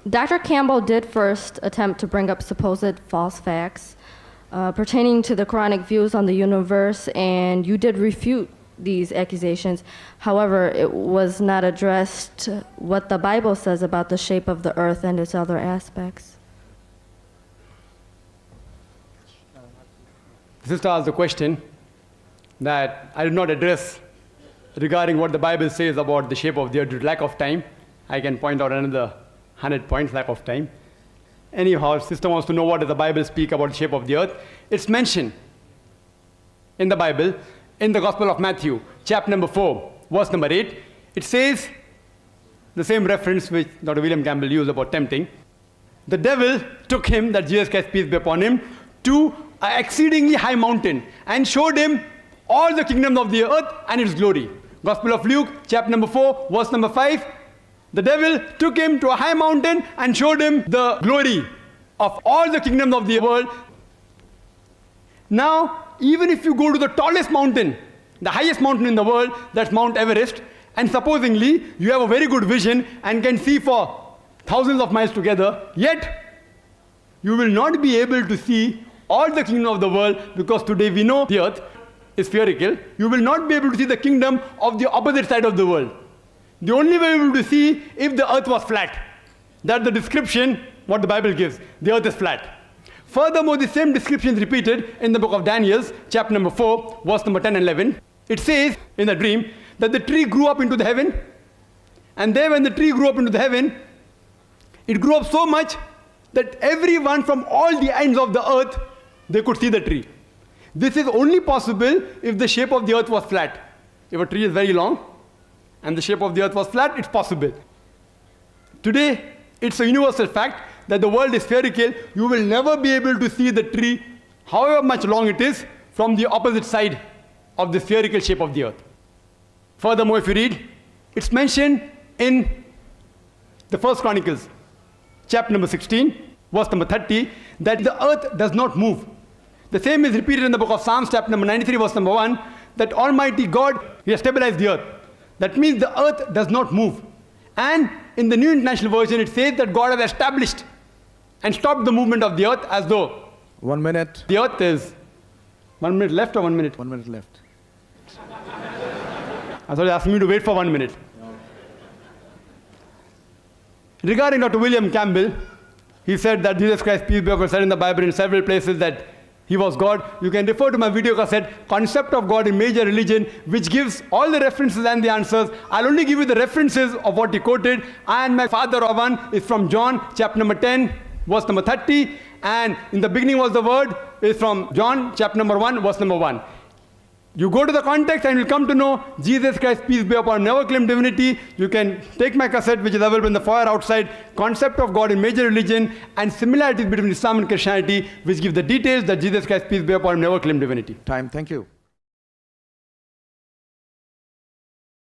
Dr. Campbell did first attempt to bring up supposed false facts pertaining to the Quranic views on the universe, and you did refute these accusations. However, it was not addressed what the Bible says about the shape of the earth and its other aspects. The sister asked a question that I did not address regarding what the Bible says about the shape of the earth due to lack of time. I can point out another 100 points, lack of time. Anyhow, sister wants to know what does the Bible speak about the shape of the earth. It's mentioned in the Bible, in the Gospel of Matthew, chapter number 4, verse number 8. It says, the same reference which Dr. William Campbell used about tempting. The devil took him, that Jesus Christ, peace be upon him, to an exceedingly high mountain and showed him all the kingdoms of the earth and its glory. Gospel of Luke, chapter number 4, verse number 5. The devil took him to a high mountain and showed him the glory of all the kingdoms of the world. Now, even if you go to the tallest mountain, the highest mountain in the world, that's Mount Everest, and supposingly you have a very good vision and can see for thousands of miles together, yet you will not be able to see all the kingdom of the world, because today we know the earth is spherical. You will not be able to see the kingdom of the opposite side of the world. The only way you will be able to see if the earth was flat. That's the description what the Bible gives. The earth is flat. Furthermore, the same description is repeated in the book of Daniel, chapter number 4, verse number 10 and 11. It says in the dream that the tree grew up into the heaven, and there when the tree grew up into the heaven, it grew up so much that everyone from all the ends of the earth, they could see the tree. This is only possible if the shape of the earth was flat. If a tree is very long and the shape of the earth was flat, it's possible. Today, it's a universal fact that the world is spherical. You will never be able to see the tree, however much long it is, from the opposite side of the spherical shape of the earth. Furthermore, if you read, it's mentioned in the First Chronicles, chapter number 16, verse number 30, that the earth does not move. The same is repeated in the book of Psalms, chapter number 93, verse number 1, that Almighty God, He has stabilized the earth. That means the earth does not move. And in the New International Version, it says that God has established and stopped the movement of the earth as though 1 minute. The earth is 1 minute left or 1 minute? 1 minute left. I thought you were asking me to wait for 1 minute. Regarding Dr. William Campbell, he said that Jesus Christ, peace be upon him, said in the Bible in several places that He was God. You can refer to my video cassette, Concept of God in Major Religion, which gives all the references and the answers. I'll only give you the references of what he quoted. And my father of one is from John, chapter number 10, verse number 30. And in the beginning was the word is from John, chapter number 1, verse number 1. You go to the context and you'll come to know Jesus Christ, peace be upon him, never claimed divinity. You can take my cassette, which is available in the foyer outside, Concept of God in Major Religion, and similarities between Islam and Christianity, which give the details that Jesus Christ, peace be upon him, never claimed divinity. Time. Thank you.